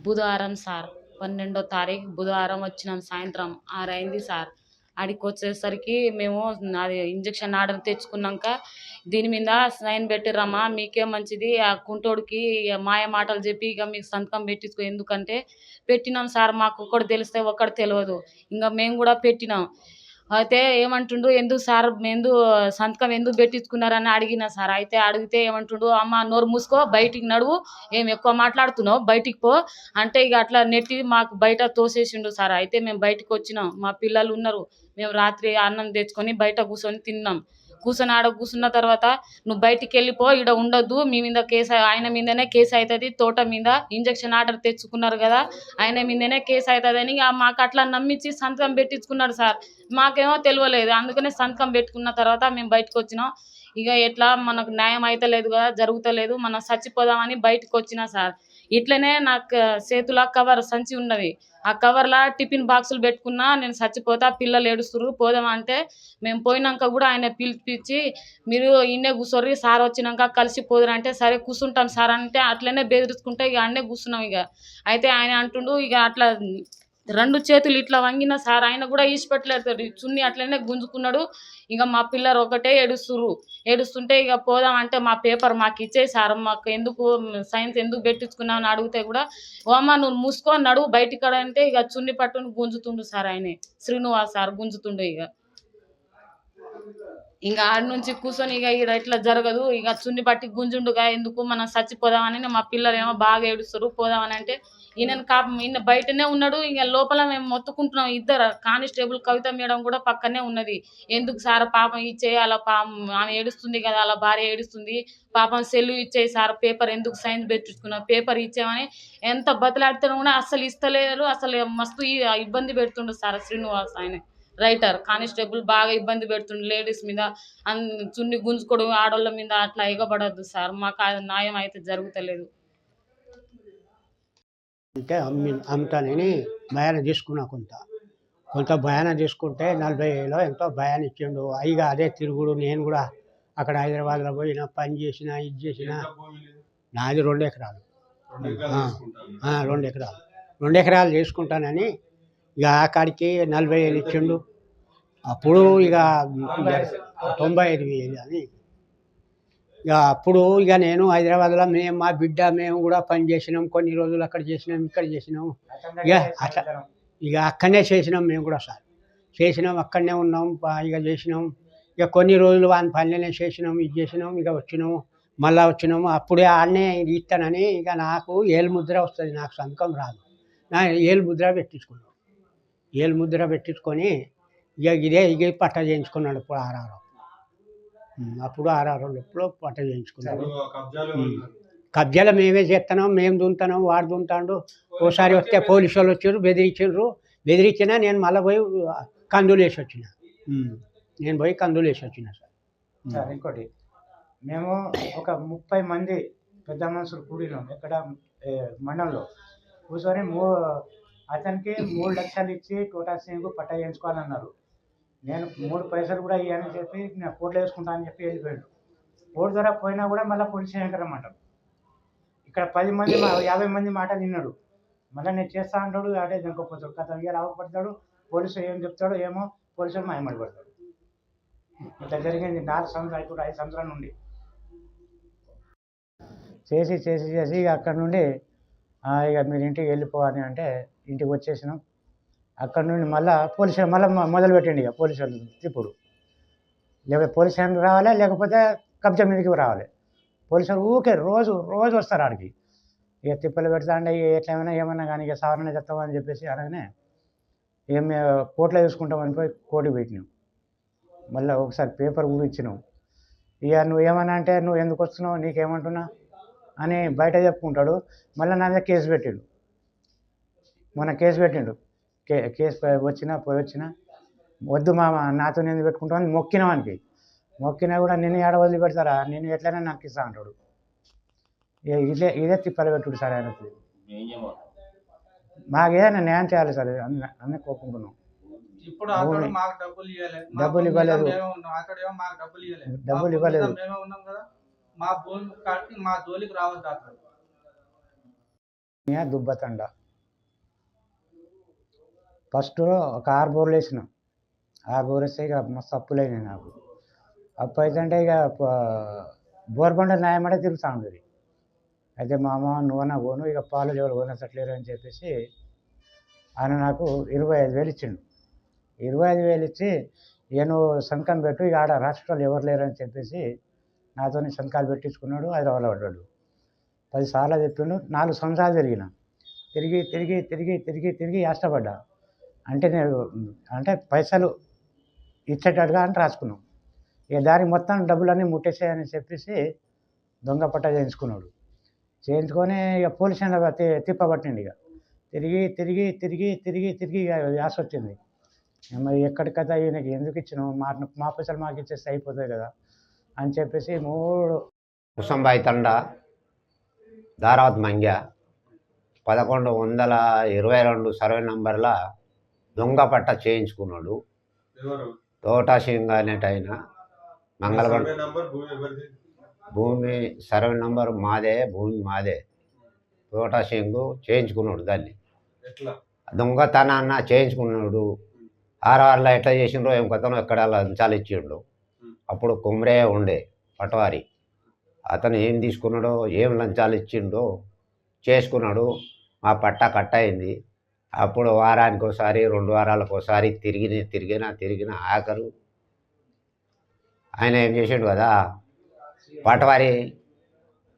బుధవారం సార్. 12వ తారీఖు బుధవారం వచ్చినాం. సాయంత్రం 6 అయింది సార్. ఆడికొచ్చేసరికి మేము అది ఇంజెక్షన్ ఆర్డర్ తెచ్చుకున్నాక దీని మీద సైన్ పెట్టిర్రమ్మా మీకే మంచిది. ఆ కుంటోడికి మాయ మాటలు చెప్పి ఇక మీకు సంతకం పెట్టించుకో ఎందుకంటే పెట్టినాం సార్. మాకు ఒక్కటి తెలిస్తే ఒక్కటి తెలియదు. ఇంకా మేము కూడా పెట్టినాం. అయితే ఏమంటుండు ఎందుకు సార్ సంతకం ఎందుకు పెట్టించుకున్నారని అడిగిన సార్. అయితే అడిగితే ఏమంటుండు అమ్మ నోరు మూసుకో బయటికి నడువు ఏం ఎక్కువ మాట్లాడుతున్నావు బయటికి పో అంటే ఇక అట్లా నెట్టి మాకు బయట తోసేసిండు సార్. అయితే మేము బయటకు వచ్చినాం. మా పిల్లలు ఉన్నారు. మేము రాత్రి అన్నం తెచ్చుకొని బయట కూర్చొని తిన్నాం. కూర్చొని ఆడ కూర్చున్న తర్వాత నువ్వు బయటికి వెళ్ళిపో ఈడ ఉండొద్దు మీ మీద కేసు ఆయన మీదనే కేసు అవుతుంది. తోట మీద ఇంజక్షన్ ఆర్డర్ తెచ్చుకున్నారు కదా ఆయన మీదనే కేసు అవుతుంది అని మాకు అట్లా నమ్మించి సంతకం పెట్టించుకున్నాడు సార్. మాకేమో తెలియలేదు. అందుకనే సంతకం పెట్టుకున్న తర్వాత మేము బయటకు వచ్చినాం. ఇక ఎట్లా మనకు న్యాయం అయితలేదు కదా జరుగుతలేదు మనం చచ్చిపోదామని బయటకు వచ్చినా సార్. ఇట్లనే నాకు చేతుల కవర్ సంచి ఉన్నది. ఆ కవర్లా టిఫిన్ బాక్సులు పెట్టుకున్నా నేను చచ్చిపోతా పిల్లలు ఏడుస్తుర్రు పోదామంటే మేము పోయినాక కూడా ఆయన పిలిపించి మీరు ఇన్నే కూర్చోర్రి సార్ వచ్చినాక కలిసి పోదురంటే సరే కూర్చుంటాం సార్ అంటే అట్లనే బెదిరించుకుంటే ఇక అన్నే కూర్చున్నాం. ఇక అయితే ఆయన అంటుండు ఇక అట్లా 2 చేతులు ఇట్లా వంగిన సార్. ఆయన కూడా ఈసిపెట్టలేదు. చున్ని అట్లనే గుంజుకున్నాడు. ఇక మా పిల్లలు ఒకటే ఏడుస్తుర్రు. ఏడుస్తుంటే ఇక పోదామంటే మా పేపర్ మాకు ఇచ్చేయి సార్ మాకు ఎందుకు సైన్స్ ఎందుకు పెట్టించుకున్నావు అని అడిగితే కూడా ఓ అమ్మ నువ్వు మూసుకొని నడువు బయటికి అంటే ఇక చున్ని పట్టుని గుంజుతుండు సార్. ఆయనే శ్రీనివాస్ సార్ గుంజుతుండు. ఇక ఆడ నుంచి కూర్చొని ఇక ఇట్లా జరగదు ఇక చున్ని పట్టి గుంజుండుగా ఎందుకు మనం చచ్చిపోదామని మా పిల్లలు ఏమో బాగా ఏడుస్తారు పోదామని అంటే ఈయన బయటనే ఉన్నాడు. ఇక లోపల మేము మొత్తుకుంటున్నాం. ఇద్దరు కానిస్టేబుల్ కవిత మేడం కూడా పక్కనే ఉన్నది. ఎందుకు సార్ పాపం ఇచ్చేయి అలా ఆమె ఏడుస్తుంది కదా అలా భార్య ఏడుస్తుంది పాపం సెల్లు ఇచ్చేయి సార్ పేపర్ ఎందుకు సైన్స్ పెట్టించుకున్నాం పేపర్ ఇచ్చామని ఎంత బతిలాడుతున్నా కూడా అసలు ఇస్తలేరు. అసలు మస్తు ఇబ్బంది పెడుతుండు సార్ శ్రీనివాస్. ఆయన రైటర్ కానిస్టేబుల్ బాగా ఇబ్బంది పెడుతుండు లేడీస్ మీద చున్ని గుంజుకోవడం ఆడోళ్ళ మీద అట్లా ఎగబడద్దు సార్. మాకు అది న్యాయం అయితే జరుగుతలేదు. అంటే అమ్ముతానని భయాన తీసుకున్నా. కొంత భయాన తీసుకుంటే 40,000 ఎంతో భయాన ఇచ్చిండు. ఇక అదే తిరుగుడు. నేను కూడా అక్కడ హైదరాబాద్లో పోయిన పని చేసిన ఇది చేసిన. నాది 2 ఎకరాలు 2 ఎకరాలు 2 ఎకరాలు చేసుకుంటానని ఇక ఆకాడికి 40,000 ఇచ్చిండు. అప్పుడు ఇక 95,000 అని ఇక అప్పుడు ఇక నేను హైదరాబాద్లో మా బిడ్డ మేము కూడా పని చేసినాం. కొన్ని రోజులు అక్కడ చేసినాం ఇక్కడ చేసినాం. ఇక అట్లా ఇక అక్కడనే చేసినాం. మేము కూడా సార్ చేసినాం అక్కడనే ఉన్నాం. ఇక చేసినాం. ఇక కొన్ని రోజులు వాని పనిలోనే చేసినాం ఇది చేసినాం. ఇక వచ్చినాము మళ్ళీ వచ్చినాము. అప్పుడే ఆడనే ఇస్తానని ఇక నాకు ఏలు ముద్ర వస్తుంది. నాకు సంతకం రాదు. నా ఏలు ముద్ర పెట్టించుకున్నాం. ఏలు ముద్ర పెట్టించుకొని ఇక పట్ట చేయించుకున్నాడు. ఇప్పుడు ఆర్ఆర్ఓ అప్పుడు ఆర్ఆర్ఓ ఎప్పుడో పట్ట చేయించుకున్నాడు. కబ్జాలు మేమే చేస్తున్నాం. మేము దుంతున్నాం వాడు దుంతాడు. ఓసారి వస్తే పోలీసు వాళ్ళు వచ్చారు బెదిరించినా నేను మళ్ళీ పోయి కందులు వేసి వచ్చిన. నేను పోయి కందులు వేసి వచ్చిన సార్. ఇంకోటి మేము ఒక 30 మంది పెద్ద మనుషులు కూడినాం ఇక్కడ మండలంలో కూర్చొని అతనికి 3 లక్షలు ఇచ్చి టోటా సింగ్ పట్ట చేయించుకోవాలన్నారు. నేను 3 పైసలు కూడా ఇవ్వని చెప్పి నేను కోట్లు వేసుకుంటా అని చెప్పి వెళ్ళిపోయాడు. కోర్టు ద్వారా పోయినా కూడా మళ్ళీ పోలీస్ స్టేషన్ రమ్మంటారు. ఇక్కడ 10 మంది 50 మంది మాట విన్నాడు. మళ్ళీ నేను చేస్తా అంటాడు. అదే దొంగపోతాడు కథ ఇవాళ ఆవపడతాడు. పోలీసు ఏం చెప్తాడో ఏమో పోలీసులు మాయమడి పడతాడు. ఇట్లా జరిగింది 4 సంవత్సరాలు ఇప్పుడు 5 సంవత్సరాల నుండి చేసి ఇక అక్కడ నుండి ఇక మీరు ఇంటికి వెళ్ళిపోవాలి అంటే ఇంటికి వచ్చేసినాం. అక్కడ నుండి మళ్ళీ పోలీసు మళ్ళీ మొదలుపెట్టండి. ఇక పోలీసు వాళ్ళు ఇప్పుడు లేకపోతే పోలీస్ స్టేషన్కి రావాలి లేకపోతే కబ్జా మీదకి రావాలి. పోలీసులు ఊకే రోజు వస్తారు ఆడికి. ఇక తిప్పలు పెడతాండే ఎట్లా ఏమన్నా కానీ ఇక సవరణ చెప్తామని చెప్పేసి అనగానే ఏం కోర్టులో చూసుకుంటామని పోయి కోర్టుకి పెట్టినాం. మళ్ళీ ఒకసారి పేపర్ కూడా ఇచ్చినాం. ఇక నువ్వు ఏమన్నా అంటే నువ్వు ఎందుకు వస్తున్నావు నీకేమంటున్నా అని బయట చెప్పుకుంటాడు. మళ్ళీ నా మీద కేసు పెట్టిండు. మొన్న కేసు పెట్టిండు. కేసు వచ్చినా వద్దు నాతో నేను పెట్టుకుంటామని మొక్కినా కూడా నేను ఏడ వదిలిపెడతారా నేను ఎట్లయినా నాకు ఇస్తా అంటాడు. ఇదే తిప్పలు పెట్టుడు సార్. ఆయనకు మాకు ఏదైనా న్యాయం చేయాలి సార్. అన్నీ కోరుకుంటున్నాం. డబ్బులు ఇవ్వలేదు. దుబ్బతండ ఫస్ట్ ఒక 6 బోర్లు వేసిన. 6 బోర్లు వేస్తే ఇక మస్తు అప్పులైనాయి నాకు. అప్పు అయితే ఇక బోర్ బండ న్యాయమంటే తిరుగుతూ ఉండేది. అయితే మా అమ్మ నువ్వన్నా పోను, ఇక పాలు ఎవరు కొనసట్లేరు అని చెప్పేసి ఆయన నాకు 25,000 ఇచ్చిండు. 25,000 ఇచ్చి ఇక నువ్వు సంతకం పెట్టు, ఇక ఆడ రాష్ట్రాలు ఎవరు లేరు అని చెప్పేసి నాతో సంతకాలు పెట్టించుకున్నాడు. హైదరాబాద్లో పడ్డాడు. 10 సార్లు చెప్పిండు. 4 సంవత్సరాలు తిరిగిన. తిరిగి తిరిగి తిరిగి తిరిగి తిరిగి కష్టపడ్డా. అంటే పైసలు ఇచ్చేటట్టుగా అని రాసుకున్నాం. ఇక దానికి మొత్తం డబ్బులన్నీ ముట్టేసాయని చెప్పేసి దొంగ పట్ట చేయించుకున్నాడు. చేయించుకొని ఇక పోలీస్ స్టేషన్లో తిప్పబట్టిండు. ఇక తిరిగి తిరిగి తిరిగి తిరిగి తిరిగి ఇక యాస వచ్చింది. మరి ఎక్కడి కథ ఈయనకి ఎందుకు ఇచ్చినావు, మా పైసలు మాకు ఇచ్చేస్తే అయిపోతుంది కదా అని చెప్పేసి 3 కుసంబాయి తండా దారావత్ మంగ్య 1122 సర్వే నంబర్ల దొంగ పట్ట చేయించుకున్నాడు. తోటా సింగ్ అనేటైన మంగళగొండ భూమి సర్వే నంబర్ మాదే, భూమి మాదే. తోటా సింగ్ చేయించుకున్నాడు. దాన్ని దొంగతనాన్న చేయించుకున్నాడు. ఆర్ఆర్లో ఎట్లా చేసిండ్రో ఏం కథనో ఎక్కడ లంచాలు ఇచ్చిండు. అప్పుడు కుమ్రే ఉండే పటవారి. అతను ఏం తీసుకున్నాడో, ఏం లంచాలు ఇచ్చిండో చేసుకున్నాడు. మా పట్ట కట్ అయింది. అప్పుడు వారానికి ఒకసారి 2 వారాలకు ఒకసారి తిరిగిన ఆఖరు ఆయన ఏం చేసిండు కదా, పటవారి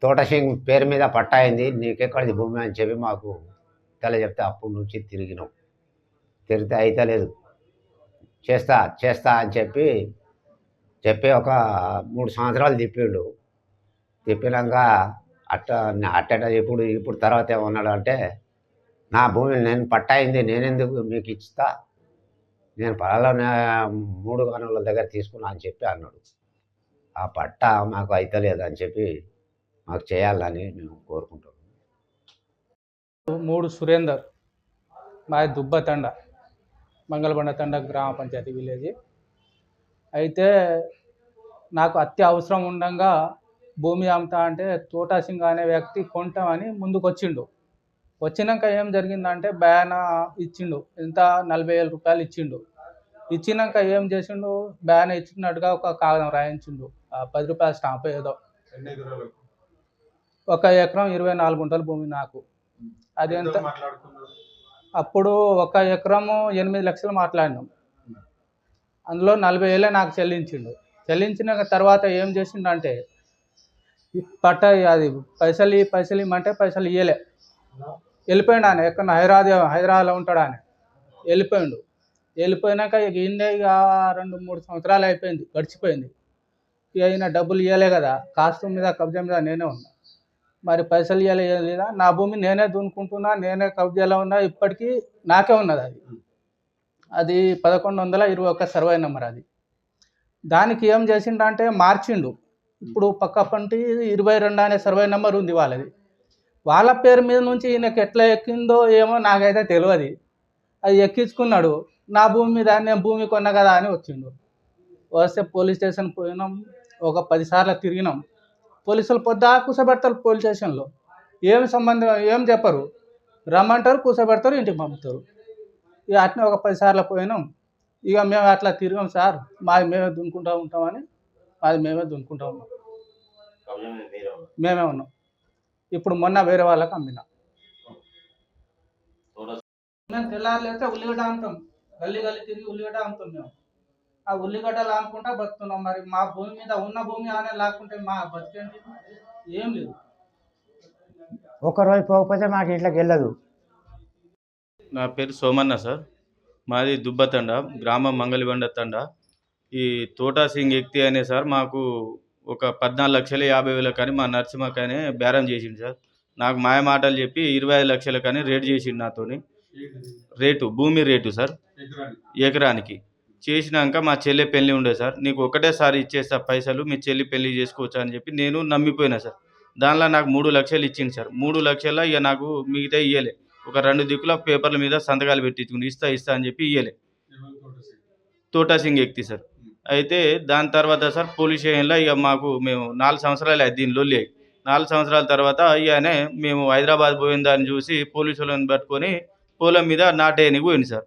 తోటసింగ్ పేరు మీద పట్ట అయింది, నీకెక్కడిది భూమి అని చెప్పి మాకు చెప్తే అప్పటి నుంచి తిరిగినాం. తిరిగితే అయితే లేదు, చేస్తా అని చెప్పి ఒక 3 సంవత్సరాలు తిప్పిండు. తిప్పినాక అట్ట ఇప్పుడు తర్వాత ఏమన్నాడు అంటే, నా భూమి నేను పట్టాయింది, నేనెందుకు మీకు ఇస్తా, నేను పలానా 3 గనుల దగ్గర తీసుకున్నా అని చెప్పి అన్నాడు. ఆ పట్ట మాకు అయితలేదు అని చెప్పి మాకు చేయాలని మేము కోరుకుంటాం. 3 సురేందర్, మాది దుబ్బతండ, మంగళబండ తండ గ్రామ పంచాయతీ విలేజ్. అయితే నాకు అవసరం ఉండగా భూమి అమ్ముతా అంటే తోటా సింగ్ అనే వ్యక్తి కొంటామని ముందుకు వచ్చిండు. వచ్చినాక ఏం జరిగిందంటే బ్యాన్ ఇచ్చిండు. ఎంత 40,000 రూపాయలు ఇచ్చిండు. ఇచ్చినాక ఏం చేసిండు, బ్యాన్ ఇచ్చినట్టుగా ఒక కాగితం రాయించిండు, 10 రూపాయల స్టాంప్ ఏదో. 1 ఎకరం 24 గుంటల భూమి నాకు. అది ఎంత అప్పుడు 1 ఎకరము 8 లక్షలు మాట్లాడినాం. అందులో 40,000 నాకు చెల్లించిండు. చెల్లించిన తర్వాత ఏం చేసిండు అంటే, పట్ట అది పైసలు ఇవ్వమంటే పైసలు ఇవ్వలే. వెళ్ళిపోయిండు. ఆయన ఎక్కడ హైదరాబాద్లో ఉంటాడు. ఆయన వెళ్ళిపోయినాక ఇక 2-3 సంవత్సరాలు అయిపోయింది, గడిచిపోయింది. ఇక అయినా డబ్బులు ఇవ్వలే కదా, కాస్తు మీద కబ్జా మీద నేనే ఉన్నా. మరి పైసలు ఇవ్వలేదా, నా భూమి నేనే దున్నుకుంటున్నా, నేనే కబ్జాలో ఉన్నా, ఇప్పటికీ నాకే ఉన్నది. అది 1121 సర్వే నెంబర్. అది దానికి ఏం చేసిండు అంటే మార్చిండు. ఇప్పుడు పక్క పంటి 22 అనే సర్వే నెంబర్ ఉంది వాళ్ళది. వాళ్ళ పేరు మీద నుంచి ఈయనకి ఎట్లా ఎక్కిందో ఏమో నాకైతే తెలియదు. అది ఎక్కించుకున్నాడు. నా భూమి మీద నేను భూమి కొన్నా కదా అని వచ్చిండు. వస్తే పోలీస్ స్టేషన్ పోయినాం. ఒక 10 సార్లు తిరిగినాం. పోలీసులు కూర్చోబెడతారు పోలీస్ స్టేషన్లో. ఏం సంబంధం ఏం చెప్పరు, రమ్మంటారు, కూర్చోబెడతారు, ఇంటికి పంపుతారు. ఇక అట్నే ఒక 10 సార్లు పోయినాం. ఇక మేము అట్లా తిరిగాం సార్, మాది మేమే దున్నుకుంటూ ఉంటామని. మాది మేమే దున్నుకుంటూ ఉన్నాం, మేమే ఉన్నాం. ఇప్పుడు మొన్న వేరే వాళ్ళకి అమ్మినా. మేము తెల్లారులేస్తే ఉల్లిగడ్డ అమ్ముతాం, గల్లీ తిరిగి ఉల్లిగడ్డ అమ్ముతాం. మేము ఆ ఉల్లిగడ్డలు అమ్ముకుంటా బతుకున్నాం. మరి మా భూమి మీద ఉన్న భూమి అనే లాక్కుంటే మా బతికేంటి? ఏం లేదు. ఒకరోజు పోకపోతే మాకు ఇంట్లోకి వెళ్ళదు. నా పేరు సోమన్న సార్, మాది దుబ్బతండ, గ్రామం మంగళబండ తండ. ఈ తోటా సింగ్ వ్యక్తి అనే సార్ మాకు ఒక 14,50,000 కానీ మా నరసింహ కానీ బేరం చేసిండు సార్. నాకు మాయ మాటలు చెప్పి 25 లక్షలు కానీ రేటు చేసిండు నాతోని. భూమి రేటు సార్, ఎకరానికి. చేసినాక మా చెల్లి పెళ్ళి ఉండే సార్, నీకు ఒకటేసారి ఇచ్చేస్తా పైసలు, మీ చెల్లి పెళ్ళి చేసుకోవచ్చు అని చెప్పి నేను నమ్మిపోయినా సార్. దానిలో నాకు 3 లక్షలు ఇచ్చింది సార్. 3 లక్షల ఇక నాకు మిగతా ఇయ్యలే. ఒక 2 దిక్కుల పేపర్ల మీద సంతకాలు పెట్టించుకుని ఇస్తా అని చెప్పి ఇయ్యలే. తోటా సింగ్ వ్యక్తి సార్. అయితే దాని తర్వాత సార్ పోలీస్ స్టేషన్లో ఇక మేము 4 సంవత్సరాలు అయ్యి దీని లొల్లి. 4 సంవత్సరాల తర్వాత ఇకనే మేము హైదరాబాద్ పోయిన దాన్ని చూసి పోలీసులను పట్టుకొని పొలం మీద నాటేయనికి పోయింది సార్.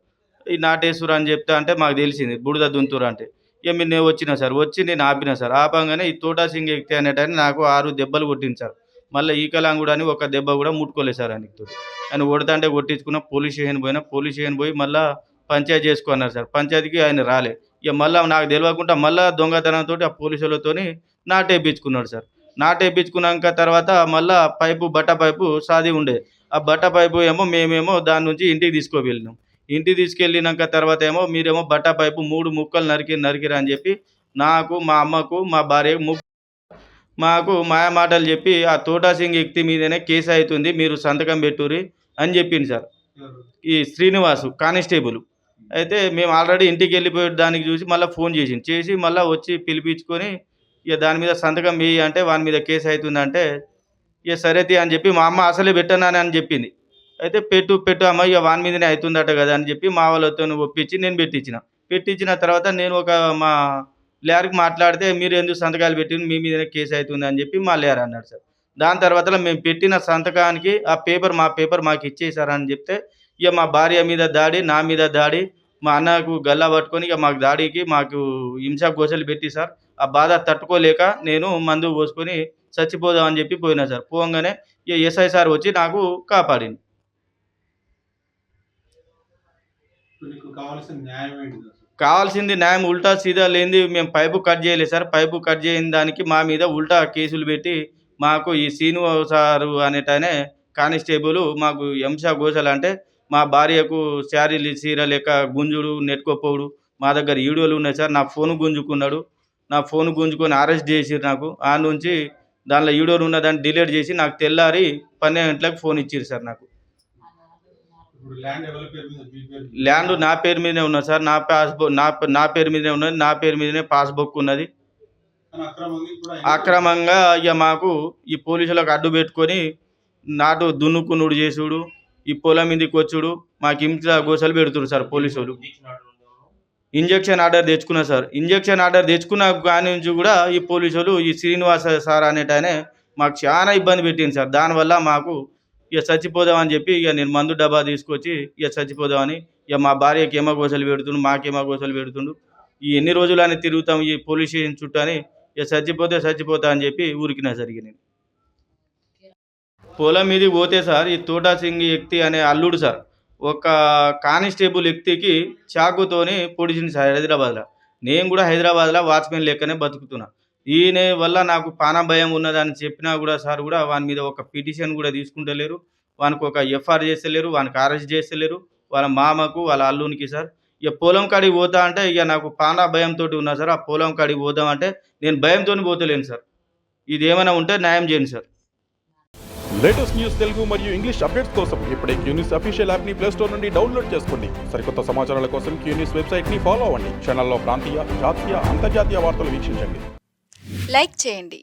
ఈ నాటేశ్వరు అని చెప్తా అంటే మాకు తెలిసింది బుడిద దుంతురు అంటే. ఇక మీరు నేను వచ్చిన సార్, వచ్చి నేను ఆపిన సార్. ఆపంగానే ఈ తోటా సింగ్ వ్యక్తి అనేటని నాకు 6 దెబ్బలు కొట్టింది సార్. మళ్ళీ ఈకలాంగుడు అని ఒక దెబ్బ కూడా ముట్టుకోలేదు సార్ ఆయనకి. ఆయన కొడతాంటే కొట్టించుకున్న పోలీస్ స్టేషన్ పోయినా, పోలీస్ స్టేషన్ పోయి మళ్ళీ పంచాయతీ చేసుకున్నారు సార్. పంచాయతీకి ఆయన రాలే. ఇక మళ్ళీ నాకు తెలియకుండా మళ్ళీ దొంగతనంతో ఆ పోలీసులతోని నాటేపించుకున్నాడు సార్. నాటేపించుకున్నాక తర్వాత మళ్ళీ పైపు బట్ట పైపు సాది ఉండే. ఆ బట్ట పైపు ఏమో మేమేమో దాని నుంచి ఇంటికి తీసుకువెళ్ళినాం. ఇంటికి తీసుకెళ్ళినాక తర్వాత ఏమో మీరేమో బట్ట పైపు 3 ముక్కలు నరికిరా అని చెప్పి నాకు, మా అమ్మకు, మా భార్యకు మాకు మాయ మాటలు చెప్పి ఆ తోటా సింగ్ వ్యక్తి మీదనే కేసు అవుతుంది, మీరు సంతకం పెట్టుర్రి అని చెప్పింది సార్. ఈ శ్రీనివాసు కానిస్టేబుల్. అయితే మేము ఆల్రెడీ ఇంటికి వెళ్ళిపోయే దానికి చూసి మళ్ళీ ఫోన్ చేసి మళ్ళీ వచ్చి పిలిపించుకొని ఇక దాని మీద సంతకం వేయి అంటే వాని మీద కేసు అవుతుందంటే ఇక సరేతి అని చెప్పి మా అమ్మ అసలే పెట్టన్నాను అని చెప్పింది. అయితే పెట్టు అమ్మ ఇక వాని మీదనే అవుతుందట కదా అని చెప్పి మా వాళ్ళతో ఒప్పించి నేను పెట్టించిన తర్వాత నేను మా లేయర్కి మాట్లాడితే మీరు ఎందుకు సంతకాలు పెట్టింది, మీ మీదనే కేసు అవుతుంది అని చెప్పి మా లేయర్ అన్నాడు సార్. దాని తర్వాత మేము పెట్టిన సంతకానికి ఆ మా పేపర్ మాకు ఇచ్చేసారని చెప్తే ఇక మా భార్య మీద దాడి, నా మీద దాడి, మా అన్నకు గల్లా పట్టుకొని ఇక మాకు దాడికి మాకు హింసా గోసలు పెట్టి సార్. ఆ బాధ తట్టుకోలేక నేను మందు పోసుకొని చచ్చిపోదామని చెప్పి పోయినా సార్. పోగానే ఇక ఎస్ఐ సార్ వచ్చి నాకు కాపాడింది. కావాల్సింది న్యాయం ఉల్టా సీదా లేనిది మేము పైపు కట్ చేయలేదు సార్. పైపు కట్ చేయని దానికి మా మీద ఉల్టా కేసులు పెట్టి మాకు ఈ శ్రీను సారు అనేటనే కానిస్టేబుల్ మాకు హింసా గోసలు అంటే మా భార్యకు శారీలు చీర లేక గుంజుడు నెట్టుకోపోవుడు, మా దగ్గర వీడియోలు ఉన్నాయి సార్. నా ఫోన్ గుంజుకున్నాడు, నా ఫోన్ గుంజుకొని అరెస్ట్ చేసిరు నాకు. ఆ నుంచి దానిలో వీడియోలు ఉన్న దాన్ని డిలీట్ చేసి నాకు తెల్లారి 12 గంటలకు ఫోన్ ఇచ్చిరు సార్. నాకు ల్యాండ్ నా పేరు మీదనే ఉన్నది సార్. నా పేరు మీదనే ఉన్నది. నా పేరు మీదనే పాస్బుక్ ఉన్నది. అక్రమంగా ఇక మాకు ఈ పోలీసులకు అడ్డు పెట్టుకొని నాటు దున్నుకునుడు చేసుడు, ఈ పొలం మీదకి వచ్చుడు, మాకు హింస గోసలు పెడుతున్నారు సార్ పోలీసులు. ఇంజక్షన్ ఆర్డర్ తెచ్చుకున్నా సార్. ఇంజక్షన్ ఆర్డర్ తెచ్చుకున్న కాని నుంచి కూడా ఈ పోలీసులు ఈ శ్రీనివాస సార్ అనేటనే మాకు చాలా ఇబ్బంది పెట్టింది సార్. దానివల్ల మాకు ఇక చచ్చిపోదామని చెప్పి ఇక నేను మందు డబ్బా తీసుకొచ్చి ఇక చచ్చిపోదామని ఇక మా భార్యకి ఏమో గోసలు పెడుతుండు, మాకేమో గోసలు పెడుతుండు. ఈ ఎన్ని రోజులు అని తిరుగుతాం ఈ పోలీస్ స్టేషన్ చుట్టూ అని ఇక చచ్చిపోతా అని చెప్పి ఊరికినా జరిగింది. పొలం మీదకి పోతే సార్ ఈ తోటా సింగ్ వ్యక్తి అనే అల్లుడు సార్ ఒక కానిస్టేబుల్ వ్యక్తికి చాకుతోని పొడిచింది సార్ హైదరాబాద్లో. నేను కూడా హైదరాబాద్లో వాచ్మెన్ లెక్కనే బతుకుతున్నా. ఈయన వల్ల నాకు పాన భయం ఉన్నదని చెప్పినా కూడా సార్ కూడా వాని మీద ఒక పిటిషన్ కూడా తీసుకుంటలేరు, వానికి ఒక ఎఫ్ఐఆర్ చేస్తలేరు, వానికి అరెస్ట్ చేస్తలేరు, వాళ్ళ మామకు వాళ్ళ అల్లునికి సార్. ఇక పొలం కాడికి పోతా అంటే ఇక నాకు పాన భయంతో ఉన్నా సార్. ఆ పొలం కాడికి పోదామంటే నేను భయంతో పోతలేను సార్. ఇది ఏమైనా ఉంటే న్యాయం చేయండి సార్. లేటెస్ట్ న్యూస్ తెలుగు మరియు ఇంగ్లీష్ అప్డేట్స్ కోసం ఇప్పుడే క్యూన్యూస్ అఫీషియల్ యాప్ ని ప్లే స్టోర్ నుండి డౌన్లోడ్ చేసుకోండి. సరికొత్త సమాచారాల కోసం క్యూన్యూస్ వెబ్సైట్ ని ఫాలో అవ్వండి. ఛానల్లో ప్రాంతీయ, జాతీయ, అంతర్జాతీయ వార్తలు వీక్షించండి. లైక్ చేయండి.